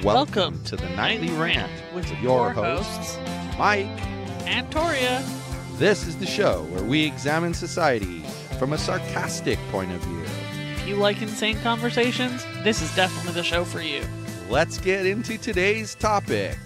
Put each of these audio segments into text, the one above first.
Welcome to the Nightly Rant with your hosts, Mike and Torya. This is the show where we examine society from a sarcastic point of view. If you like insane conversations, this is definitely the show for you. Let's get into today's topic.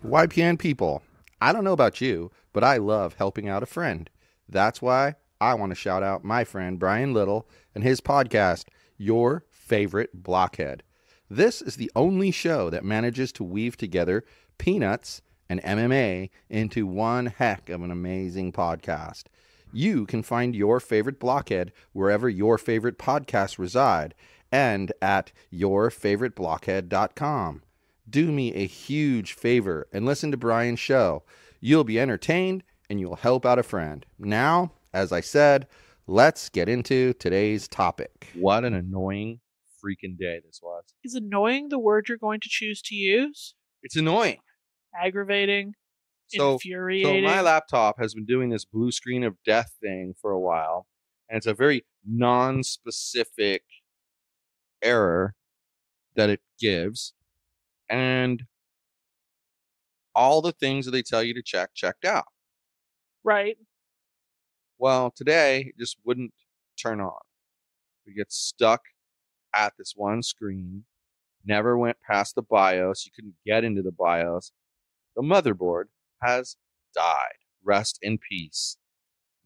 YPN people, I don't know about you, but I love helping out a friend. That's why I want to shout out my friend Brian Little and his podcast, Your Favorite Blockhead. This is the only show that manages to weave together peanuts and MMA into one heck of an amazing podcast. You can find Your Favorite Blockhead wherever your favorite podcasts reside and at yourfavoriteblockhead.com. Do me a huge favor and listen to Brian's show. You'll be entertained and you'll help out a friend. Now, as I said, let's get into today's topic. What an annoying freaking day this was. Is annoying the word you're going to choose to use? It's annoying. Aggravating? So Infuriating? my laptop has been doing this blue screen of death thing for a while, and it's a very non-specific error that it gives, and all the things that they tell you to check checked out. Right. Well, today it just wouldn't turn on. We get stuck at this one screen, never went past the BIOS. You couldn't get into the BIOS. The motherboard has died. Rest in peace,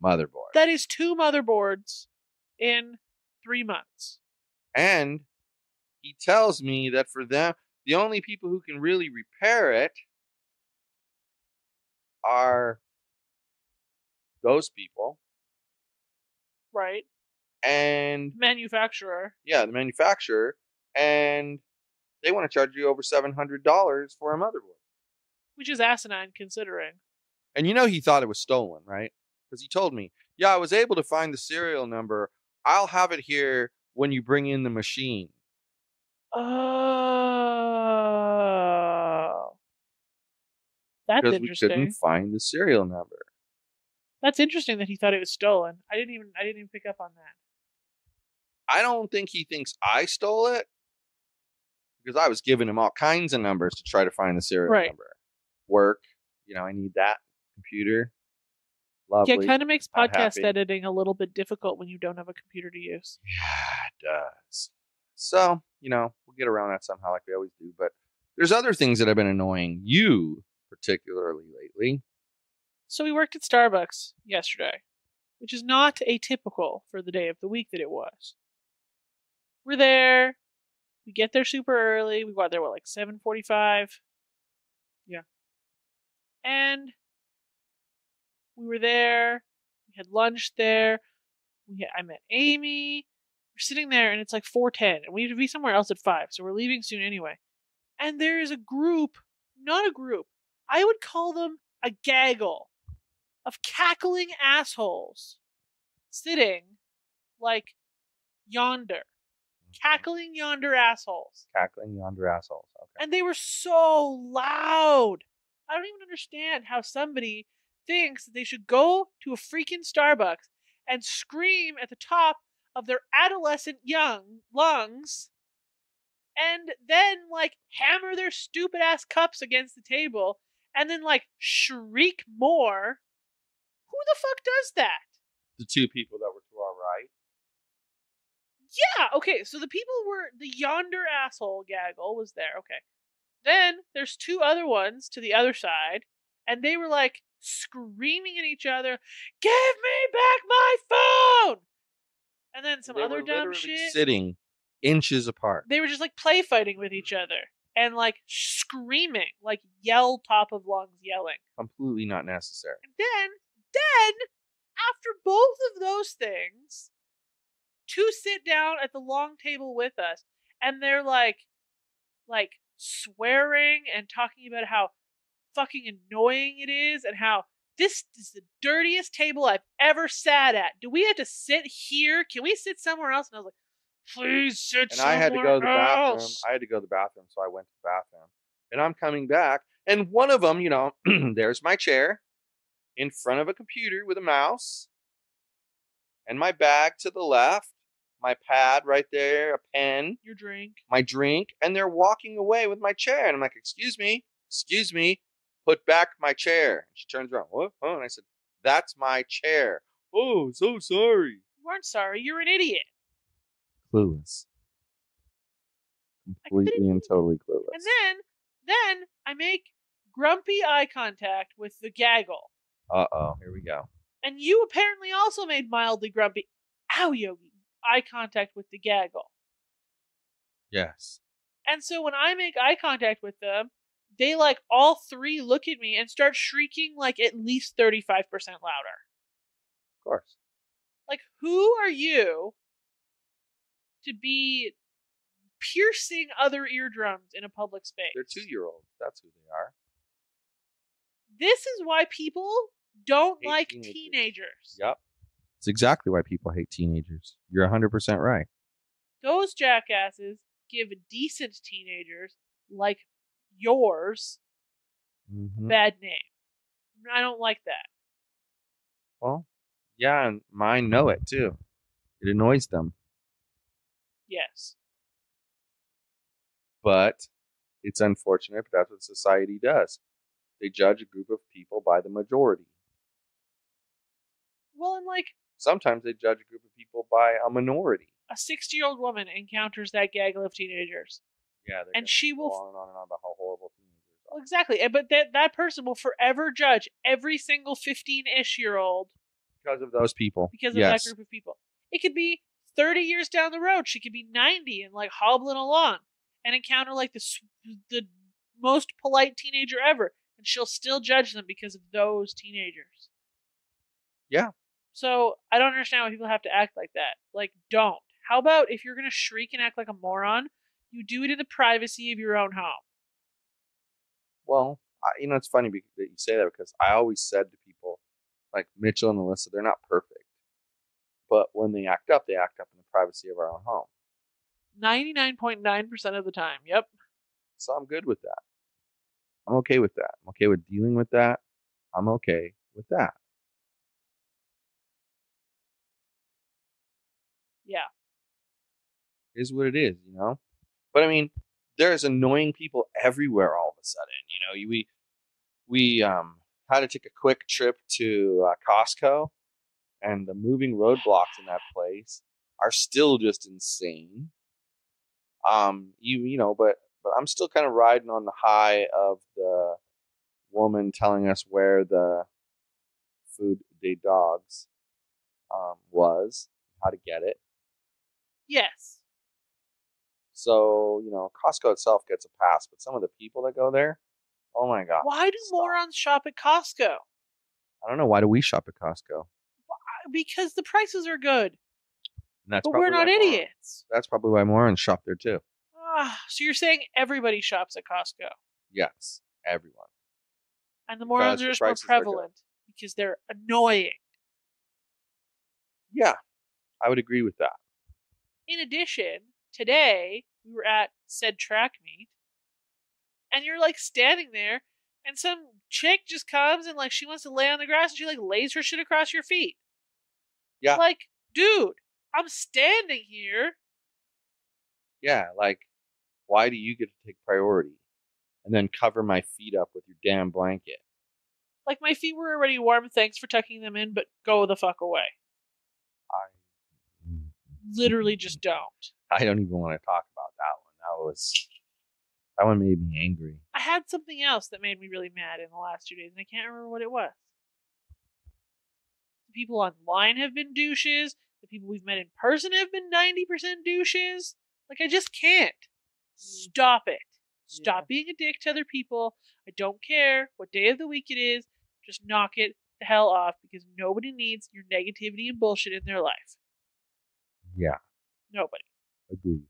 motherboard. That is 2 motherboards in 3 months. And he tells me that for them, the only people who can really repair it are those people. Right. And manufacturer. Yeah, the manufacturer. And they want to charge you over $700 for a motherboard. Which is asinine considering. And you know he thought it was stolen, right? Because he told me, yeah, I was able to find the serial number. I'll have it here when you bring in the machine. Oh. That's because interesting. We couldn't find the serial number. That's interesting that he thought it was stolen. I didn't even pick up on that. I don't think he thinks I stole it, because I was giving him all kinds of numbers to try to find the serial number. Work, I need that computer. Lovely. Yeah, it kind of makes podcast editing a little bit difficult when you don't have a computer to use. Yeah, it does. So, we'll get around that somehow like we always do. But there's other things that have been annoying you particularly lately. So we worked at Starbucks yesterday, which is not atypical for the day of the week that it was. We're there. We get there super early. We got there, 7:45? Yeah. And we were there. We had lunch there. I met Amy. We're sitting there, and it's 4:10, and we have to be somewhere else at 5, so we're leaving soon anyway. And there is not a group, I would call them a gaggle of cackling assholes sitting yonder. Cackling yonder assholes. Cackling yonder assholes. Okay. And they were so loud. I don't even understand how somebody thinks that they should go to a freaking Starbucks and scream at the top of their adolescent young lungs and then hammer their stupid ass cups against the table and then shriek more. Who the fuck does that? The 2 people that were to our right. Yeah, okay, so the yonder asshole gaggle was there, okay. Then there's 2 other ones to the other side, and they were screaming at each other, "Give me back my phone!" And then some other dumb shit. Sitting inches apart. They were just play fighting with each other and screaming, yell top of lungs yelling. Completely not necessary. And then after both of those things, 2 sit down at the long table with us, and they're swearing and talking about how fucking annoying it is and how this is the dirtiest table I've ever sat at. Do we have to sit here? Can we sit somewhere else? And I was like, please sit somewhere else. And I had to go to the bathroom. So I went to the bathroom. And I'm coming back. And one of them, there's my chair in front of a computer with a mouse. And my bag to the left. my pad right there, a pen, Your drink. my drink, and they're walking away with my chair. And I'm like, excuse me, put back my chair. And she turns around, what? Oh, and I said, that's my chair. Oh, so sorry. You weren't sorry. You're an idiot. Clueless. Completely and totally clueless. And then I make grumpy eye contact with the gaggle. Uh-oh, here we go. And you apparently also made mildly grumpy, ow, Yogi, eye contact with the gaggle. Yes. And so when I make eye contact with them, they like all three look at me and start shrieking like at least 35% louder. Of course. Like, who are you to be piercing other eardrums in a public space? They're 2-year-olds. That's who they are. This is why people don't Hate like teenagers. teenagers. Yep. It's exactly why people hate teenagers. You're 100% right. Those jackasses give decent teenagers, like yours, bad name. I don't like that. Well, yeah, and mine know it too. It annoys them. Yes. But it's unfortunate, but that's what society does. They judge a group of people by the majority. Well, and like, sometimes they judge a group of people by a minority. A 60-year-old woman encounters that gaggle of teenagers. Yeah, and she will go on and on about how horrible teenagers are. Well, exactly, but that person will forever judge every single 15-ish-year-old because of those people. Because of that group of people. It could be 30 years down the road. She could be 90 and like hobbling along and encounter like the most polite teenager ever, and she'll still judge them because of those teenagers. Yeah. So I don't understand why people have to act like that. Like, don't. How about if you're going to shriek and act like a moron, you do it in the privacy of your own home? Well, it's funny that you say that because I always said to people, like Mitchell and Alyssa, they're not perfect. But when they act up in the privacy of our own home. 99.9% of the time, yep. So I'm good with that. I'm okay with that. I'm okay with dealing with that. I'm okay with that. Yeah. Is what it is, But I mean, there's annoying people everywhere all of a sudden. We had to take a quick trip to Costco, and the moving roadblocks in that place are still just insane. But I'm still kind of riding on the high of the woman telling us where the food des dogs was, how to get it. Yes. So, Costco itself gets a pass, but some of the people that go there, oh my God. Why do morons shop at Costco? I don't know. Why do we shop at Costco? Because the prices are good. And that's but we're not idiots. That's probably why morons shop there too. So you're saying everybody shops at Costco? Yes, everyone. And the morons are just more prevalent because they're annoying. Yeah, I would agree with that. In addition, today we were at said track meet, and you're like standing there, and some chick just comes and like she wants to lay on the grass, and she like lays her shit across your feet. Yeah. Like, dude, I'm standing here. Yeah, like, why do you get to take priority? And then cover my feet up with your damn blanket. Like, my feet were already warm, thanks for tucking them in, but go the fuck away. I literally just don't. I don't even want to talk about that one. That one made me angry. I had something else that made me really mad in the last 2 days, and I can't remember what it was. The people online have been douches. The people we've met in person have been 90% douches. Like, I just can't. Stop it. Stop being a dick to other people. I don't care what day of the week it is. Just knock it the hell off, because nobody needs your negativity and bullshit in their life. Yeah. Nobody. Agreed.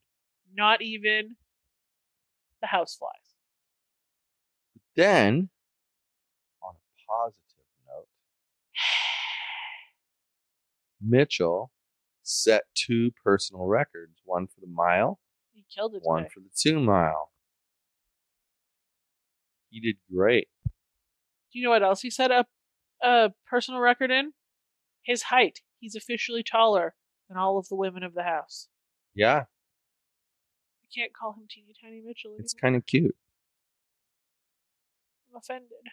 Not even the houseflies. Then, on a positive note, Mitchell set 2 personal records. One for the mile. He killed it. One for the 2 mile. He did great. Do you know what else he set up a personal record in? His height. He's officially taller than all of the women of the house. Yeah, I can't call him Teeny Tiny Mitchell anymore. it's kind of cute. I'm offended.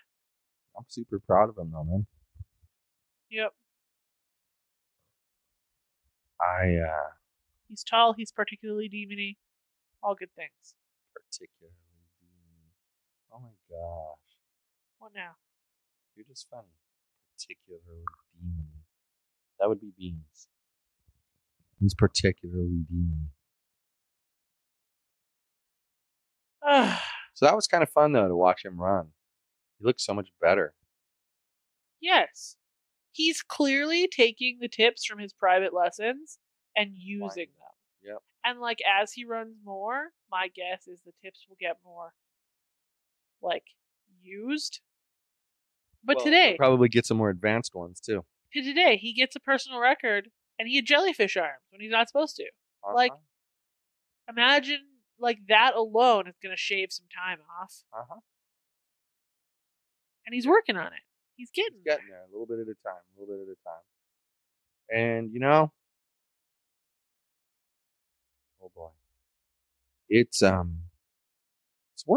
I'm super proud of him, though, man. Yep. He's He's tall. He's particularly demony. All good things. particularly demony. Oh my gosh. What now? You're just funny. Particularly demony. That would be Beans. He's particularly demony. So that was kind of fun, though, to watch him run. He looks so much better. Yes. He's clearly taking the tips from his private lessons and using them. Yep. And like as he runs more, my guess is the tips will get more like used. But today, he'll probably get some more advanced ones too. Today he gets a personal record and he had jellyfish arms when he's not supposed to. Like, imagine like that alone is going to shave some time off. And he's working on it. He's getting there a little bit at a time, And oh boy, it's one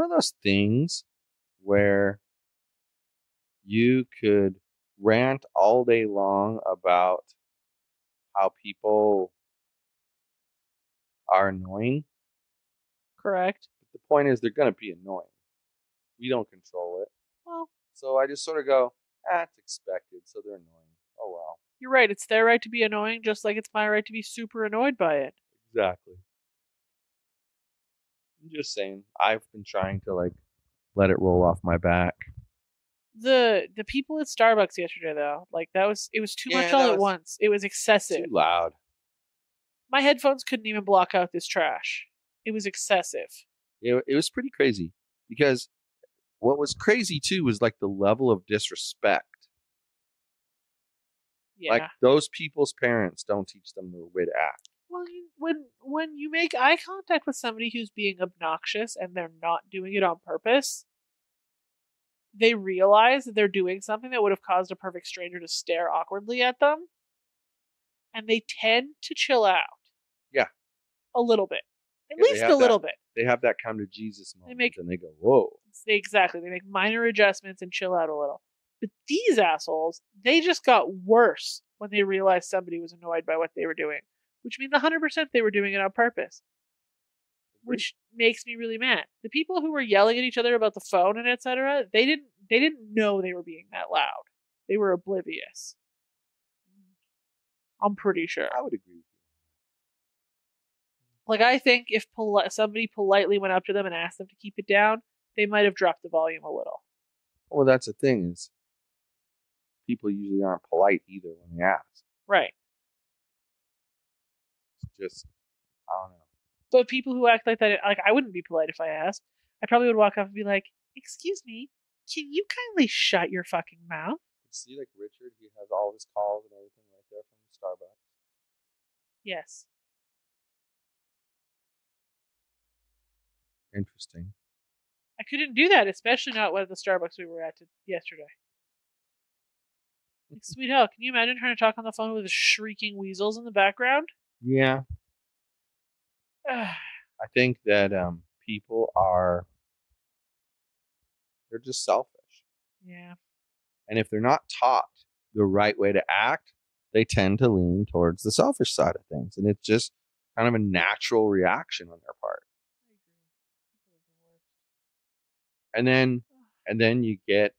of those things where you could rant all day long about how people are annoying. Correct. But the point is, they're going to be annoying. We don't control it. Well, so I just sort of go, it's expected, so they're annoying. Oh well. You're right. It's their right to be annoying, just like it's my right to be super annoyed by it. Exactly. I'm just saying, I've been trying to like let it roll off my back. The people at Starbucks yesterday, though, like it was too much all at once. It was excessive. Too loud. My headphones couldn't even block out this trash. It was excessive. It was pretty crazy because what was crazy too was like the level of disrespect. Yeah. Like those people's parents don't teach them the way to act. Well, when you make eye contact with somebody who's being obnoxious and they're not doing it on purpose, they realize that they're doing something that would have caused a perfect stranger to stare awkwardly at them, and they tend to chill out. Yeah. A little bit. At least a little bit. They have that come to Jesus moment, and they go, whoa. Exactly. They make minor adjustments and chill out a little. But these assholes, they just got worse when they realized somebody was annoyed by what they were doing, which means 100% they were doing it on purpose, which makes me really mad. The people who were yelling at each other about the phone and etc., they didn't know they were being that loud. They were oblivious. I'm pretty sure. I would agree with you. Like, I think if somebody politely went up to them and asked them to keep it down, they might have dropped the volume a little. Well, that's the thing is, people usually aren't polite either when they ask. Right. It's just, I don't know. But people who act like that, like I wouldn't be polite if I asked. I probably would walk up and be like, "Excuse me, can you kindly shut your fucking mouth?" See, like Richard, he has all of his calls and everything right there from Starbucks. Yes. Interesting. I couldn't do that, especially not at the Starbucks we were at yesterday. Like, sweet hell, can you imagine trying to talk on the phone with shrieking weasels in the background? Yeah. I think that people they're just selfish. Yeah. And if they're not taught the right way to act, they tend to lean towards the selfish side of things. And it's just kind of a natural reaction on their part. I agree. People are the worst. And then you get,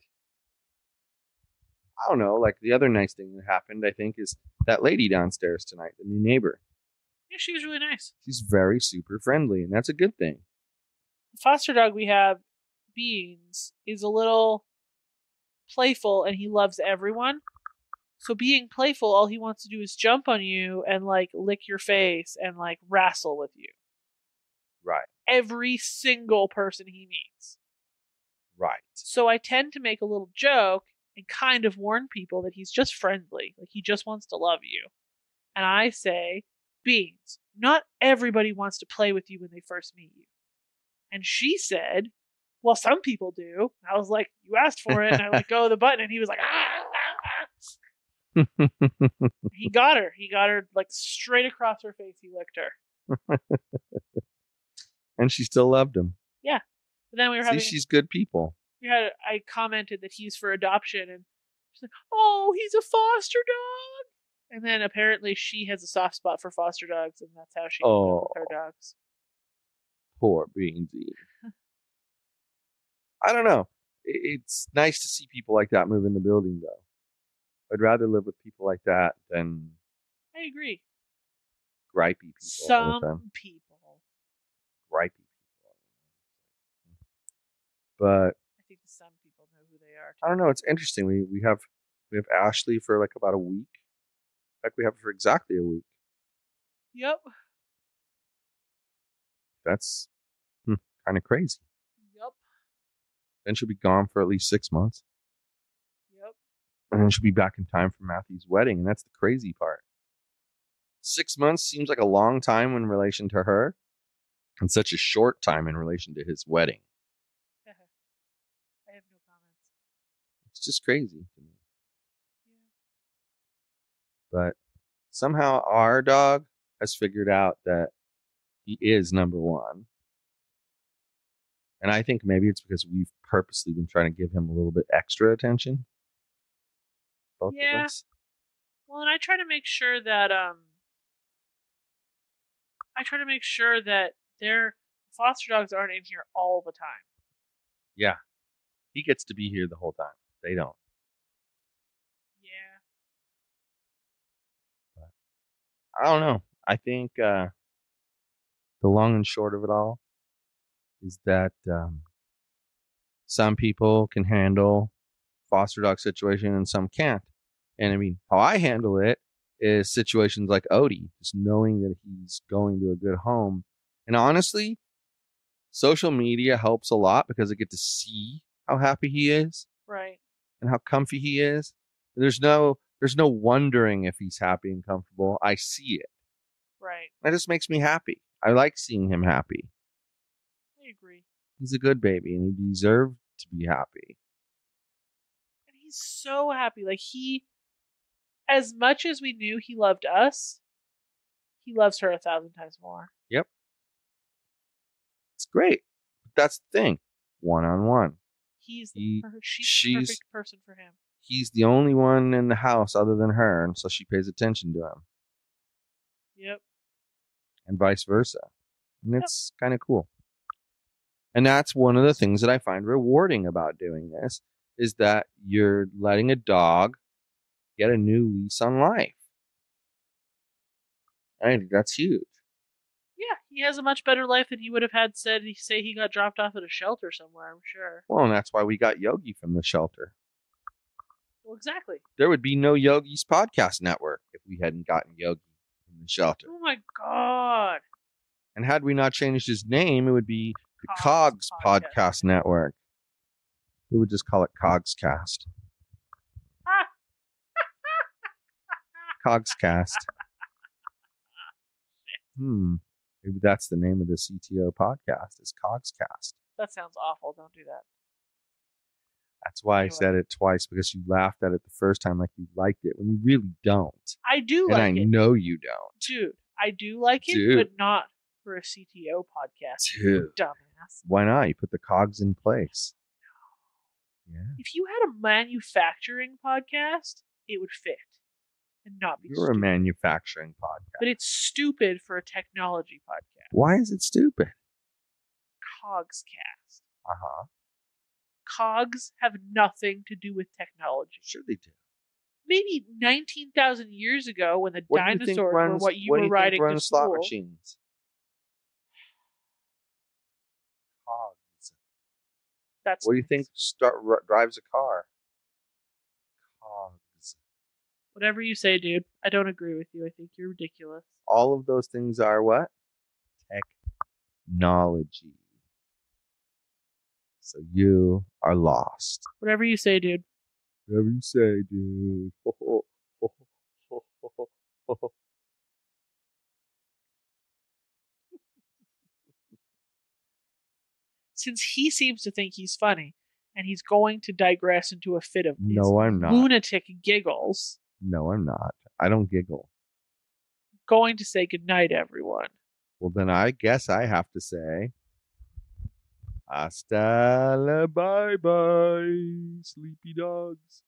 I don't know, like the other nice thing that happened, I think, is that lady downstairs tonight, the new neighbor. Yeah, she was really nice. She's very super friendly, and that's a good thing. The foster dog we have, Beans, is a little playful and he loves everyone. So being playful, all he wants to do is jump on you and like lick your face and like wrestle with you. Right. Every single person he meets. Right. So I tend to make a little joke and kind of warn people that he's just friendly. Like he just wants to love you. And I say, Beans, not everybody wants to play with you when they first meet you. And she said, well, some people do. And I was like, you asked for it. And I let go of the button and he was like, ah. He got her. He got her like straight across her face. He licked her. And she still loved him. Yeah. But then we were See, having. she's good people. I commented that he's for adoption, and she's like, "Oh, he's a foster dog." And then apparently she has a soft spot for foster dogs, and that's how she with her dogs. Poor Beansy. I don't know. It's nice to see people like that move in the building, though. I'd rather live with people like that than I agree. Gripey people. Some people. Gripey people. But I think some people know who they are. I don't know. It's interesting. We have Ashley for like about a week. In fact, we have her for exactly a week. Yep. That's kind of crazy. Yep. Then she'll be gone for at least 6 months. Yep. And then she'll be back in time for Matthew's wedding. And that's the crazy part. 6 months seems like a long time in relation to her, and such a short time in relation to his wedding. I have no comments. It's just crazy to me. Yeah. But somehow our dog has figured out that he is number one. And I think maybe it's because we've purposely been trying to give him a little bit extra attention. Both of us. Well, and I try to make sure that their foster dogs aren't in here all the time. Yeah. He gets to be here the whole time. They don't. Yeah. But I don't know. I think the long and short of it all is that some people can handle foster dog situation and some can't. And I mean, how I handle it is situations like Odie, just knowing that he's going to a good home. And honestly, social media helps a lot because I get to see how happy he is. Right. And how comfy he is. There's no wondering if he's happy and comfortable. I see it. Right. That just makes me happy. I like seeing him happy. I agree. He's a good baby and he deserved to be happy. And he's so happy. Like as much as we knew he loved us, he loves her 1,000 times more. Yep. It's great. But that's the thing. One-on-one. She's the perfect person for him. He's the only one in the house other than her, and so she pays attention to him. Yep. And vice versa. And it's kind of cool. And that's one of the things that I find rewarding about doing this, is that you're letting a dog get a new lease on life. I think that's huge. Yeah, he has a much better life than he would have had say he got dropped off at a shelter somewhere, I'm sure. Well, and that's why we got Yogi from the shelter. Well, exactly. There would be no Yogi's podcast network if we hadn't gotten Yogi from the shelter. Oh my God. And had we not changed his name, it would be the Cogs Podcast Network. We would just call it Cogscast. Cogscast. Maybe that's the name of the CTO podcast, is Cogscast. That sounds awful. Don't do that. That's why I said it twice, because you laughed at it the first time like you liked it, when you really don't. I do like it. And I know you don't. Dude, I do like it, but not for a CTO podcast. Dude. Dumbass. Why not? You put the cogs in place. No. Yeah. If you had a manufacturing podcast, it would fit. And not be You're a manufacturing podcast. But it's stupid for a technology podcast. Why is it stupid? Cogscast. Uh-huh. Cogs have nothing to do with technology. Sure they do. Maybe 19,000 years ago, when the dinosaurs were what you were riding to school. Slot machines? Cogs. What do you think drives a car? Cogs. Whatever you say, dude. I don't agree with you. I think you're ridiculous. All of those things are what? Technology. So you are lost. Whatever you say, dude. Whatever you say, dude. Since he seems to think he's funny, and he's going to digress into a fit of no, I'm not. lunatic giggles. No, I'm not. I don't giggle. Going to say goodnight, everyone. Well, then I guess I have to say, hasta la bye bye, sleepy dogs.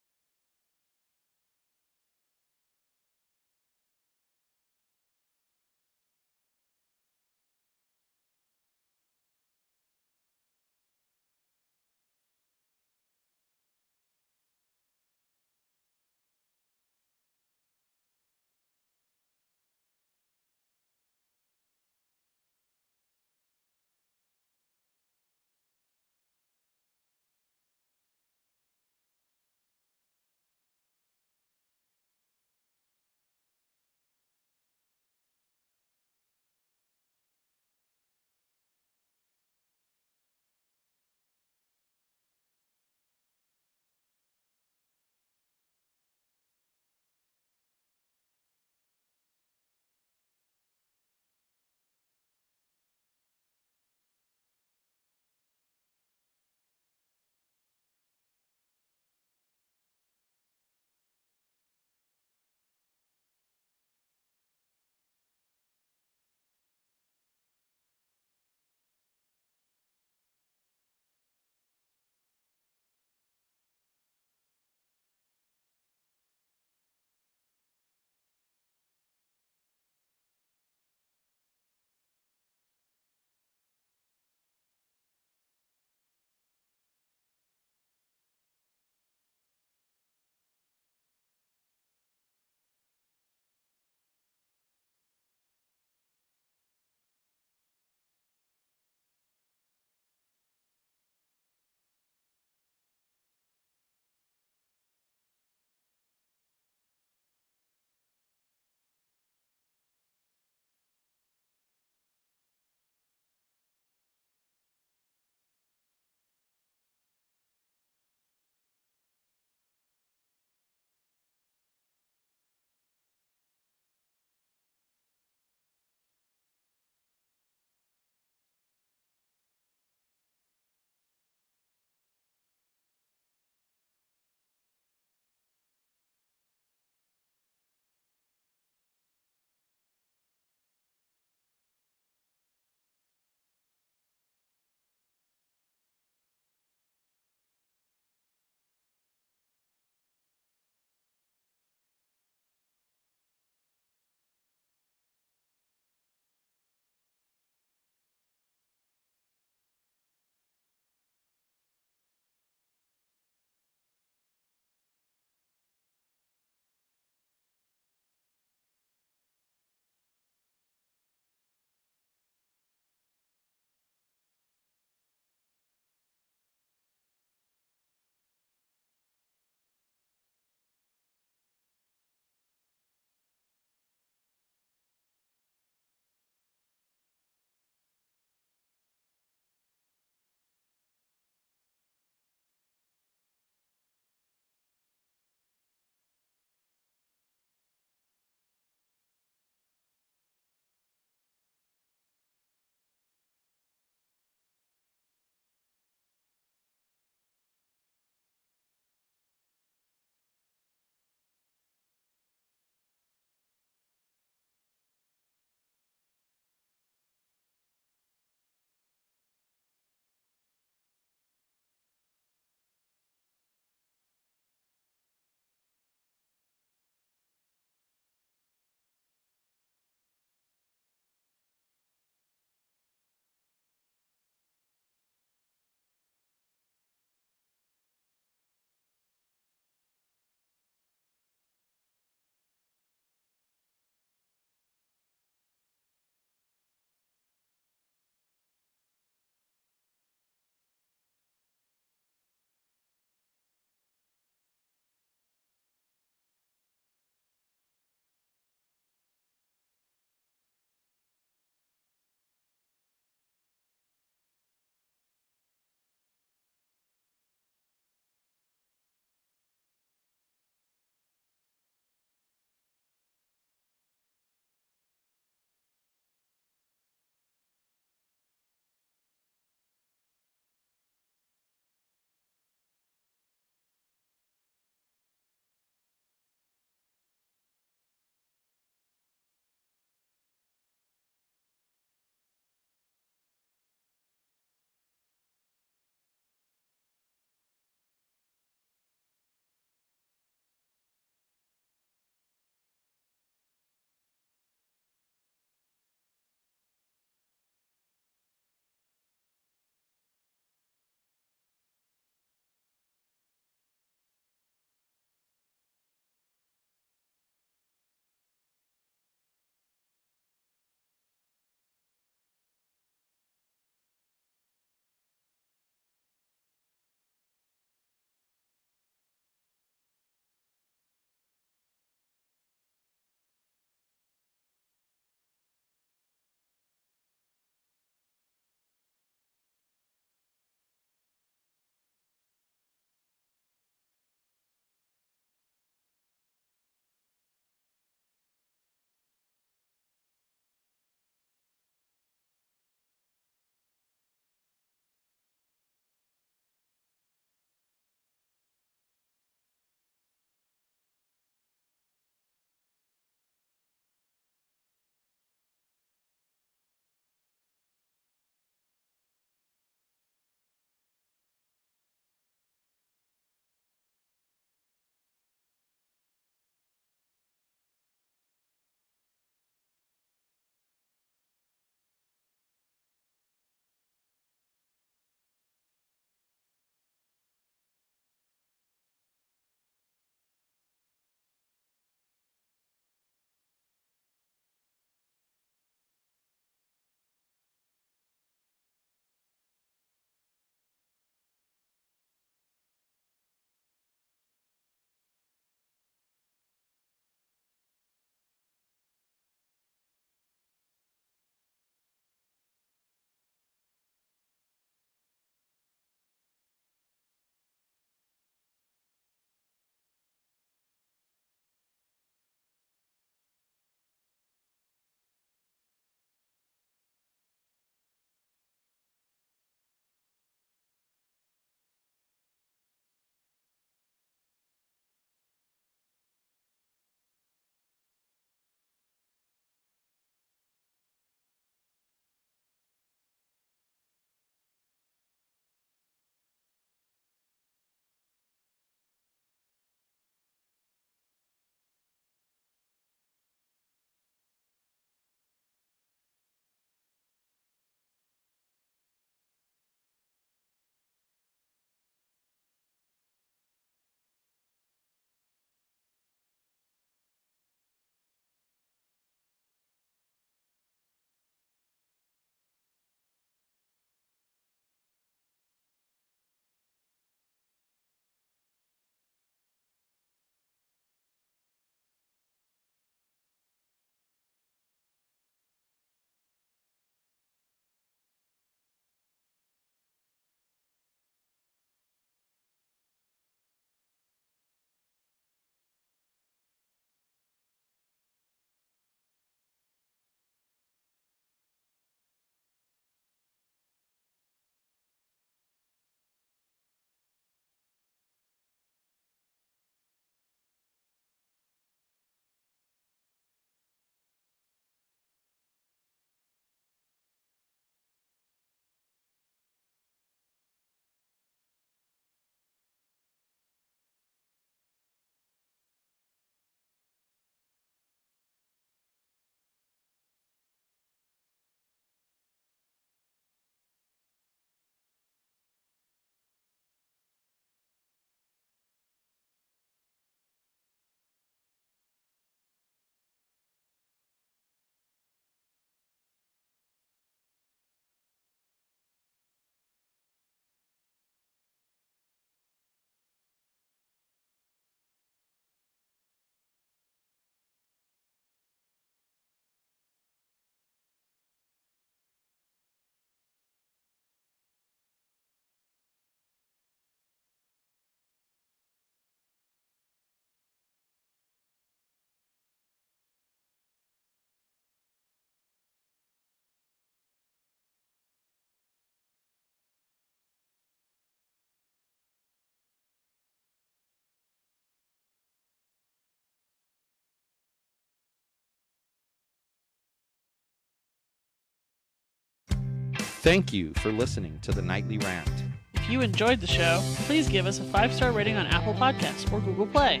Thank you for listening to the Nightly Rant. If you enjoyed the show, please give us a 5-star rating on Apple Podcasts or Google Play.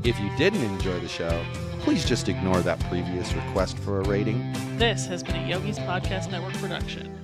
If you didn't enjoy the show, please just ignore that previous request for a rating. This has been a Yogi's Podcast Network production.